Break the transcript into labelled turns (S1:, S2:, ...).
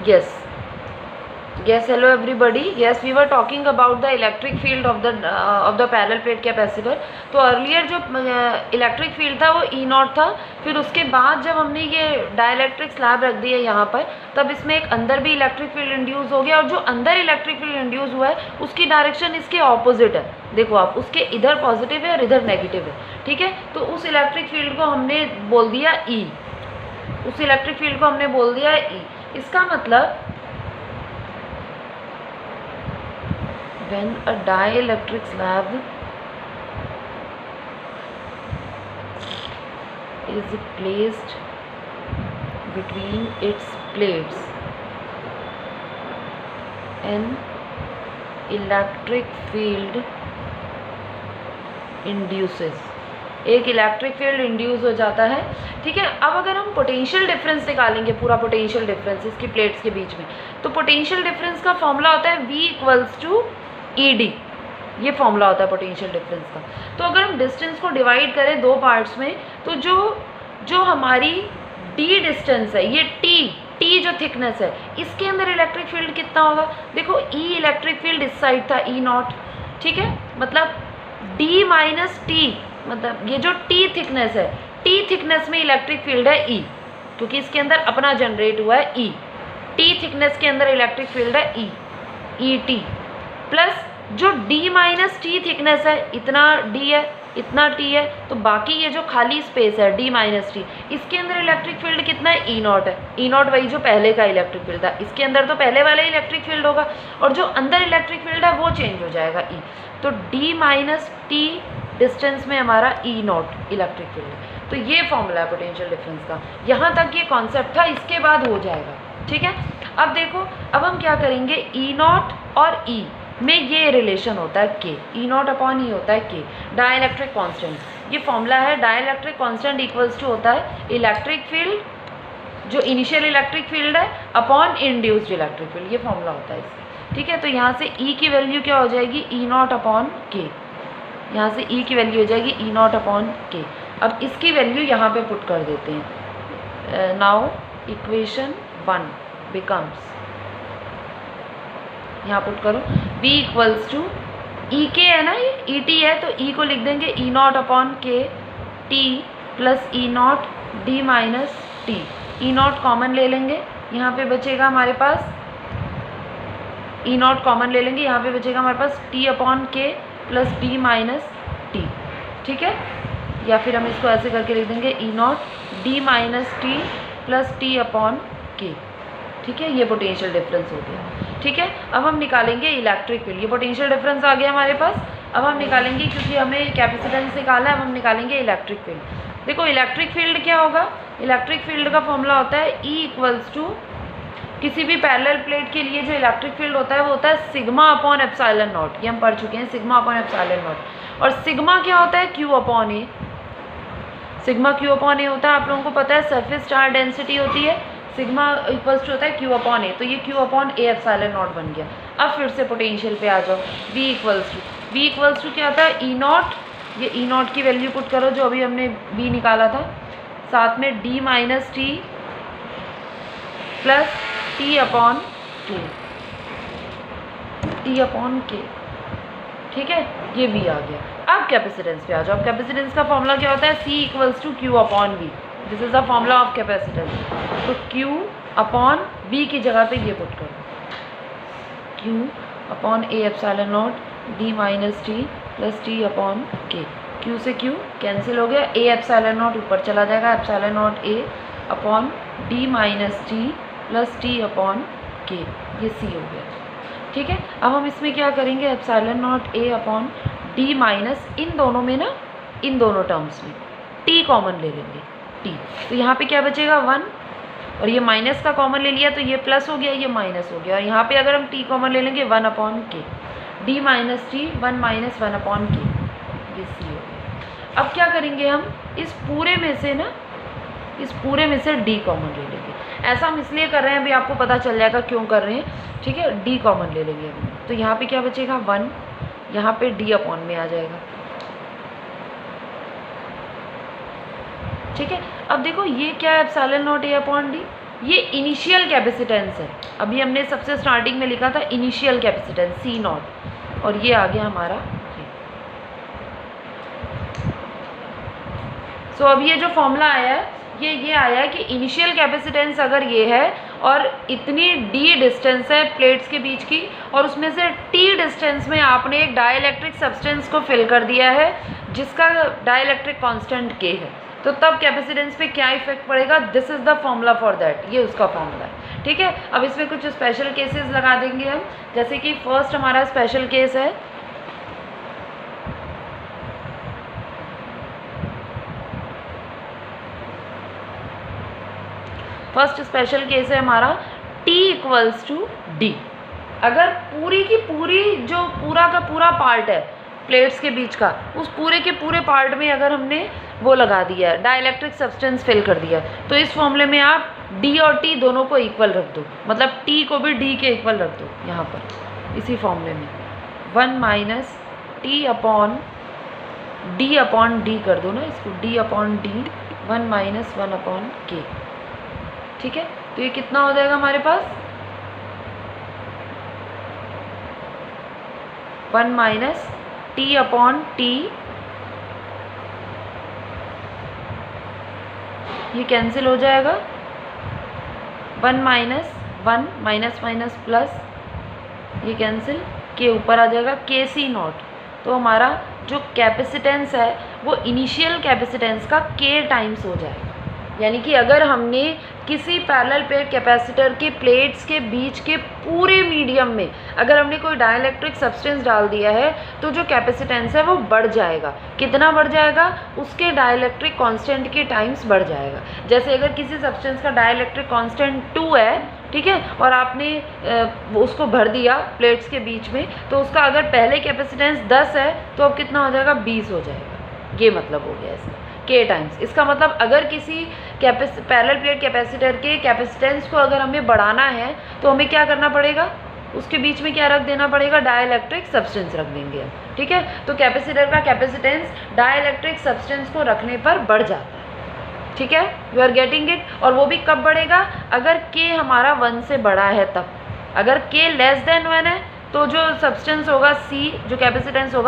S1: Yes. Yes, hello everybody. Yes, we were talking about the electric field of the parallel plate capacitor. तो earlier जो electric field था वो ई not था. फिर उसके बाद जब हमने ये डाइलेक्ट्रिक स्लैब रख दी है यहाँ पर, तब इसमें एक अंदर भी इलेक्ट्रिक फील्ड इंड्यूस हो गया, और जो अंदर इलेक्ट्रिक फील्ड इंड्यूस हुआ है उसकी डायरेक्शन इसके ऑपोजिट है. देखो आप, उसके इधर पॉजिटिव है और इधर नेगेटिव है. ठीक है, तो उस इलेक्ट्रिक फील्ड को हमने बोल दिया ई. उस इलेक्ट्रिक फील्ड को हमने बोल दिया ई. इसका मतलब when a dielectric slab is placed between its plates, an electric field induces. एक इलेक्ट्रिक फील्ड इंड्यूस हो जाता है. ठीक है, अब अगर हम पोटेंशियल डिफरेंस निकालेंगे, पूरा पोटेंशियल डिफरेंस इसकी प्लेट्स के बीच में, तो पोटेंशियल डिफरेंस का फॉर्मूला होता है V इक्वल्स टू ED. ये फॉर्मूला होता है पोटेंशियल डिफरेंस का. तो अगर हम डिस्टेंस को डिवाइड करें दो पार्ट्स में, तो जो हमारी D डिस्टेंस है, ये T जो थिकनेस है, इसके अंदर इलेक्ट्रिक फील्ड कितना होगा. देखो E इलेक्ट्रिक फील्ड इस साइड था, E नॉट. ठीक है, मतलब D माइनस T, मतलब ये जो T थिकनेस है, T थिकनेस में इलेक्ट्रिक फील्ड है E, क्योंकि इसके अंदर अपना जनरेट हुआ है E. T थिकनेस के अंदर इलेक्ट्रिक फील्ड है E, ET, प्लस जो D माइनस T थिकनेस है, इतना D है, इतना T है, तो बाकी ये जो खाली स्पेस है D माइनस T, इसके अंदर इलेक्ट्रिक फील्ड कितना है, E नॉट है. E नॉट वही जो पहले का इलेक्ट्रिक फील्ड था. इसके अंदर तो पहले वाला इलेक्ट्रिक फील्ड होगा, और जो अंदर इलेक्ट्रिक फील्ड है वो चेंज हो जाएगा E. तो D माइनस T डिस्टेंस में हमारा E नॉट इलेक्ट्रिक फील्ड है. तो ये फॉर्मूला है पोटेंशियल डिफरेंस का. यहाँ तक ये कॉन्सेप्ट था, इसके बाद हो जाएगा. ठीक है, अब देखो, अब हम क्या करेंगे, E नॉट और E में ये रिलेशन होता है K. E not upon E होता है K, डाइलेक्ट्रिक कांस्टेंट. ये फॉर्मूला है, डाइलेक्ट्रिक कांस्टेंट इक्वल्स टू होता है इलेक्ट्रिक फील्ड, जो इनिशियल इलेक्ट्रिक फील्ड है, अपॉन इंड्यूस्ड इलेक्ट्रिक फील्ड. ये फॉर्मूला होता है इसका. ठीक है, तो यहाँ से E की वैल्यू क्या हो जाएगी, E नॉट अपॉन K. यहाँ से E की वैल्यू हो जाएगी E नॉट अपॉन K. अब इसकी वैल्यू यहाँ पे पुट कर देते हैं. नाउ इक्वेशन 1 बिकम्स, यहाँ पुट करो, V इक्वल्स टू ई के है ना, ये ई टी है, तो E को लिख देंगे E not upon K T plus E not D minus T. E not common ले लेंगे, यहाँ पे बचेगा हमारे पास, E नॉट कॉमन ले लेंगे, यहाँ पे बचेगा हमारे पास T upon K plus D minus T. ठीक है, या फिर हम इसको ऐसे करके लिख देंगे E not D minus T plus T upon K. ठीक है, ये पोटेंशियल डिफरेंस हो गया. ठीक है, अब हम निकालेंगे इलेक्ट्रिक फील्ड. ये पोटेंशियल डिफरेंस आ गया हमारे पास. अब हम निकालेंगे, क्योंकि हमें कैपेसिटेंस निकाला है, अब हम निकालेंगे इलेक्ट्रिक फील्ड. देखो इलेक्ट्रिक फील्ड क्या होगा, इलेक्ट्रिक फील्ड का फॉर्मूला होता है E इक्वल्स टू, किसी भी पैरेलल प्लेट के लिए जो इलेक्ट्रिक फील्ड होता है वो होता है सिग्मा अपॉन एप्सिलॉन नॉट. ये हम पढ़ चुके हैं, सिग्मा अपॉन एप्सिलॉन नॉट. और सिग्मा क्या होता है, Q upon A. Sigma Q upon A होता है, आप लोगों को पता है सरफेस चार्ज डेंसिटी होती है, सिग्मा इक्वल्स टू होता है Q अपॉन A. तो ये Q upon A epsilon not बन गया. अब फिर से पोटेंशियल पे आ जाओ, V इक्वल्स टू क्या होता है, E नॉट. ये E नॉट की वैल्यू पुट करो जो अभी हमने V निकाला था, साथ में D minus T plus T upon K, T upon K. ठीक है, ये V आ गया. अब कैपेसिटेंस पे आ जाओ. अब कैपेसिटेंस का फॉर्मूला क्या होता है, C equals to Q upon V. This is the formula of capacitance. तो Q अपॉन V की जगह पे ये पुट करो, Q upon A epsilon naught D minus T plus T upon K. Q से Q कैंसिल हो गया, A epsilon naught ऊपर चला जाएगा, epsilon not A upon D minus T plus T upon K. ये C हो गया. ठीक है, अब हम इसमें क्या करेंगे, epsilon not A upon D minus, इन दोनों में ना, इन दोनों टर्म्स में T कॉमन ले लेंगे, T. तो यहाँ पे क्या बचेगा 1, और ये माइनस का कॉमन ले लिया तो ये प्लस हो गया, ये माइनस हो गया. और यहाँ पे अगर हम T कॉमन ले लेंगे 1 upon K, D minus T 1 minus 1 upon K. ये C हो गया. अब क्या करेंगे हम, इस पूरे में से ना, इस पूरे में से D कॉमन ले लेंगे. ऐसा हम इसलिए कर रहे हैं, अभी आपको पता चल जाएगा क्यों कर रहे हैं. ठीक है, D कॉमन ले लेंगे अभी. तो यहाँ पे क्या बचेगा 1, यहाँ पे D अपॉन में आ जाएगा. ठीक है, अब देखो ये क्या है, epsilon not A upon D. ये इनिशियल कैपेसिटेंस है। अभी हमने सबसे स्टार्टिंग में लिखा था इनिशियल कैपेसिटेंस सी नॉट, और ये आ गया हमारा। सो अब ये जो फॉर्मूला आया है ये आया है कि इनिशियल कैपेसिटेंस अगर ये है और इतनी डी डिस्टेंस है प्लेट्स के बीच की, और उसमें से टी डिस्टेंस में आपने एक डाइलेक्ट्रिक सब्सटेंस को फिल कर दिया है जिसका डाइलेक्ट्रिक कांस्टेंट के है, तो तब कैपेसिटेंस पे क्या इफेक्ट पड़ेगा, this is the formula for that, ये उसका फॉर्मूला है। ठीक है, अब इसमें कुछ स्पेशल केसेस लगा देंगे हम, जैसे कि फर्स्ट हमारा स्पेशल केस है, फर्स्ट स्पेशल केस है हमारा T इक्वल्स टू डी। अगर पूरी की पूरी जो पूरा का पूरा पार्ट है प्लेट्स के बीच का, उस पूरे के पूरे पार्ट में अगर हमने वो लगा दिया है डाइलेक्ट्रिक सब्सटेंस फिल कर दिया, तो इस फॉर्मूले में आप D और T दोनों को इक्वल रख दो, मतलब T को भी D के इक्वल रख दो यहाँ पर इसी फॉर्मूले में, 1 माइनस T अपॉन D कर दो ना इसको, D upon D, 1 minus 1 upon के। ठीक है, तो ये कितना हो जाएगा हमारे पास, 1 माइनस टी अपॉन टी, ये कैंसिल हो जाएगा, 1 माइनस 1 माइनस माइनस प्लस, ये कैंसिल, के ऊपर आ जाएगा के सी नॉट। तो हमारा जो कैपेसिटेंस है वो इनिशियल कैपेसिटेंस का के टाइम्स हो जाएगा। यानी कि अगर हमने किसी पैरेलल प्लेट कैपेसिटर के प्लेट्स के बीच के पूरे मीडियम में अगर हमने कोई डाइलेक्ट्रिक सब्सटेंस डाल दिया है तो जो कैपेसिटेंस है वो बढ़ जाएगा। कितना बढ़ जाएगा, उसके डाइलेक्ट्रिक कांस्टेंट के टाइम्स बढ़ जाएगा। जैसे अगर किसी सब्सटेंस का डाइलेक्ट्रिक कांस्टेंट 2 है, ठीक है, और आपने उसको भर दिया प्लेट्स के बीच में, तो उसका अगर पहले कैपेसिटेंस 10 है तो अब कितना हो जाएगा, 20 हो जाएगा। ये मतलब हो गया इसका के टाइम्स। इसका मतलब अगर किसी पैरेलल प्लेट कैपेसिटर के कैपेसिटेंस को अगर हमें बढ़ाना है तो हमें क्या करना पड़ेगा, उसके बीच में क्या रख देना पड़ेगा, डाइलेक्ट्रिक सब्सटेंस रख देंगे। ठीक है, तो कैपेसिटर का कैपेसिटेंस डाइलेक्ट्रिक सब्सटेंस को रखने पर बढ़ जाता है। ठीक है, यू आर गेटिंग इट। और वो भी कब बढ़ेगा, अगर के हमारा 1 से बड़ा है तब। अगर के लेस देन 1 है तो जो सब्सटेंस होगा सी, जो कैपेसिटेंस होगा